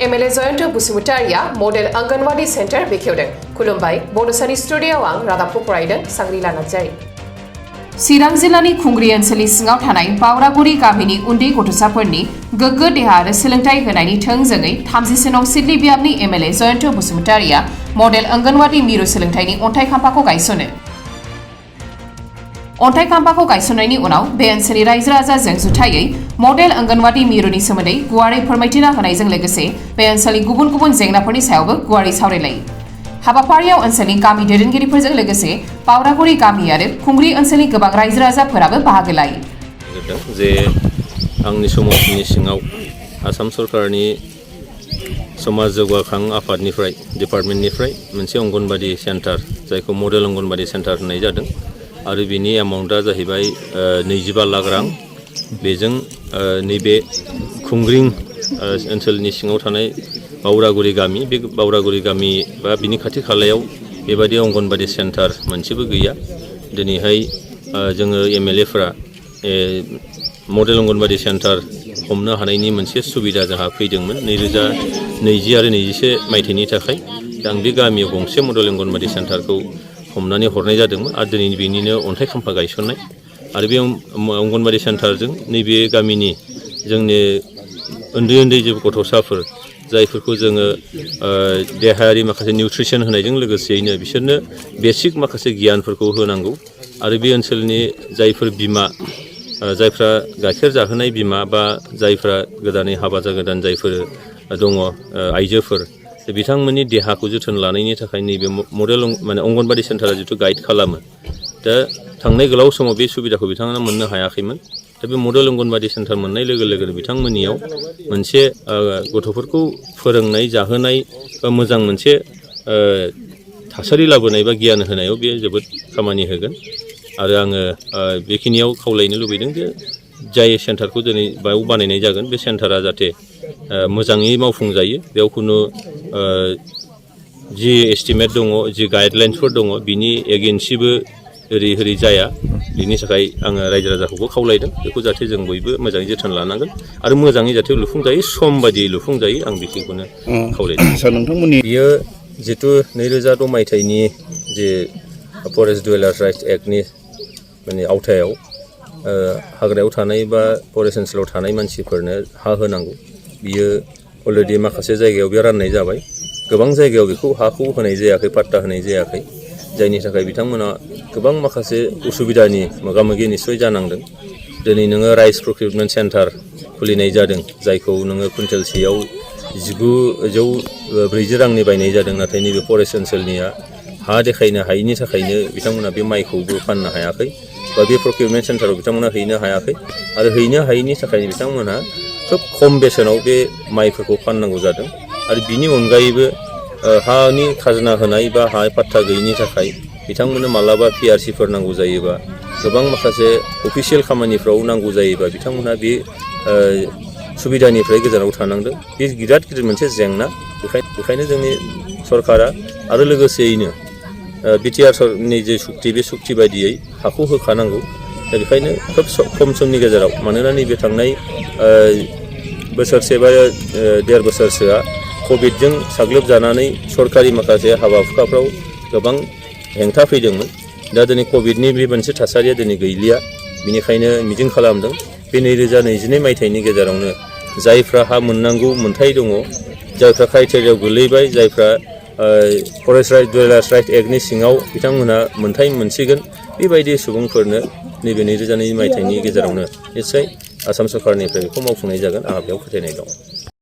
MLA Jayanta Basumatary model anganwadi centre बेखेवदों। खुलुमबाय बड'सानि स्टुडिय'आव आं रादाबखौ फरायदों सांग्रिला नार्जारि। चिरां जिल्लानि खुंग्रि ओनसोलनि सिङाव थानाय बावरागुरि गामिनि उन्दै गथ'साफोरनि गोग्गो देहा आरो सोलोंथाइ होनायनि थोंजोङै 30 नं सिडली बियाबनि एमएलए जयन्त बसुमतारिया मडेल अंगनवाड़ी मिरु सोलोंथाइनि अन्थाइ खाम्फाखौ गायसनो। अन्थाइ खाम्फाखौ गायसननायनि उनाव बे ओनसोलनि रायजो राजाजों जुथायै मडेल अंगनवाड़ी मिरुनि सोमोन्दै गुवारै फोरमायथिना होनायजों लोगोसे बे ओनसोलनि गुबुन गुबुन जेंनाफोरनि सायावबो गुवारै सावरायलायो। हाबाफारियाव ओनसोलनि गामि दैदेनगिरिफोरजों लोगोसे बावरागुरि गामि आरो खुंग्रि ओनसोलनि गोबां रायजो राजाफोराबो बाहागो लायो। जे आंनि समस्तिनि सिङाव आसाम सरकारनि समाज जौगाखां आफादनिफ्राय डिपार्टमेन्टनिफ्राय मोनसे अंगनवाड़ी सेन्टार जायखौ मडेल अंगनवाड़ी सेन्टार होननाय जादों आरो बिनि एमाउन्टआ जाहैबाय 25 लाख रां। बेजों नैबे खुंग्रिं ओनसोलनि सिङाव थानाय बावरागुरि गामि, बे बावरागुरि गामि बा बिनि खाथि खालायाव बेबादि अंगनवाड़ी सेन्टार मोनसेबो गैया। दिनैहाय जोङो एमएलएफ्रा मडेल अंगनवाड़ी सेन्टार हमनो हानायनि मोनसे सुबिदा जोंहा फैदोंमोन 2020 आरो 21 मायथाइनि थाखाय। आं बे गामियाव गंसे मडेल अंगनवाड़ी सेन्टारखौ हमनानै हरनाय जादोंमोन आरो दिनै बेनिनो अन्थाइ खाम्फा गायसननाय आरो बे अंगनवाड़ी सेन्टारजों नैबे गामिनि जोंनि उन्दै उन्दै जे गथ'साफोर जायफोरखौ जोङो देहायारि माखासे निउट्रिसन होनायजों लोगोसेयैनो बिसोरनो बेसिक माखासे गियानफोरखौ होनांगौ आरो बे ओनसोलनि जायफोर बिमा जायफ्रा गाइखेर जाहोनाय बिमा बा जायफ्रा गोदानै हाबा जागोदान जायफोर दङ आइजोफोर बिथांमोननि देहाखौ जोथोन लानायनि थाखाय नैबे मडेल अंगनवाड़ी सेन्टारा जिथु गाइड खालामो। दा थांनाय गोलाव समाव बे सुबिदाखौ बिथांमोना मोननो हायाखैमोन। दा बे मडेल अंगनवाड़ी सेन्टार मोननाय लोगो लोगोनो बिथांमोननियाव मोनसे गथ'फोरखौ फोरोंनाय जाहोनाय बा मोजां मोनसे थासारि लाबोनाय बा गियान होनायाव बे जोबोद खामानि होगोन आरो आङो बेखिनियाव खावलायनो लुबैदों जे जाय सेन्टारखौ दिनै बेयाव बानायनाय जागोन बे सेन्टारा जाहाथे मोजाङै मावफुंजायो। बेयाव खुनु जि एस्टिमेट दङ, जि गाइडलाइन्सफोर दङ बिनि एगेन्सिबो ओरै जाया। बिनि थाखाय आङो रायजो राजाखौबो खावलायदों बेखौ जाहाथे जों बयबो मोजाङै जोथोन लानांगोन आरो मोजाङै जाहाथे लुफुंजायो, सम बायदियै लुफुंजायो। आं बेखौनो खावलायदों। सार, नोंथांमोननि बियो जितु 2006 मायथाइनि जे फरेस्ट डुवेलार्स राइट्स एक्टनि आवथायाव हाग्रायाव थानाय बा फरेस्ट ओनसोलाव थानाय मानसिफोरनो हा होनांगौ। बियो अलरेडि माखासे जायगायाव बे राननाय जाबाय। गोबां जायगायाव बेखौ हाखौ होनाय जायाखै, पाट्टा होनाय जायाखै, जायनि थाखाय बिथांमोना गोबां माखासे उसुबिदानि मोगा मोगि निस्सय जानांदों। दिनै नोङो राइस प्रकिउरमेन्ट सेन्टार खुलिनाय जादों जायखौ नोङो कुइन्टेलसेयाव 1940 रांनि बायनाय जादों। नाथाय नैबे फरेस्ट ओनसोलनिया हा देखायनो हायैनि थाखायनो बिथांमोना बे माइखौबो फाननो हायाखै बा बे प्रकिउरमेन्ट सेन्टाराव बिथांमोना हैनो हायाखै आरो हैनो हायैनि थाखाय बिथांमोनहा खोब खम बेसेनाव बे माइफोरखौ फाननांगौ जादों। आरो बिनि अनगायैबो हानि खाजोना होनाय बा हा पाट्टा गैयिनि थाखाय बिथांमोननो मालाबा पिआरसिफोर नांगौ जायोबा, गोबां माखासे अफिसियेल खामानिफ्राव नांगौ जायोबा बिथांमोनहा बे सुबिदानिफ्राय गोजानाव थानांदों। बे बिराद गिदिर मोनसे जेंना। बेखायनो जोंनि सरकारा आरो लोगोसेयैनो बिटिआरनि जे सुक्ति बे सुक्ति बायदियै हाखौ होखानांगौ। दा बेखायनो खोब खम समनि गेजेराव, मानोना नैबे थांनाय बोसोरसे बा 1.5 बोसोरसोआ कभिडजों साग्लोबजानानै सरकारि माखासे हाबा हुखाफ्राव गोबां हेंथा फैदोंमोन। दा दिनै कभिडनि बे मोनसे थासारिया दिनै गैलिया। बेनिखायनो मिजिं खालामदों बे 2022 मायथाइनि गेजेरावनो जायफ्रा हा मोननांगौ मोन्थाय दङ, जायफ्रा क्राइटेरियाव गोलैबाय, जायफ्रा फरेस्ट डुवेलार्स राइट्स एक्टनि सिङाव बिथांमोनहा मोन्थाय मोनसिगोन, बेबायदि सुबुंफोरनो नैबे 2022 मायथाइनि गेजेरावनो निस्सय आसाम सरकारनिफ्राय बेखौ मावफुंनाय जागोन। आंहा बेयाव फोथायनाय दं।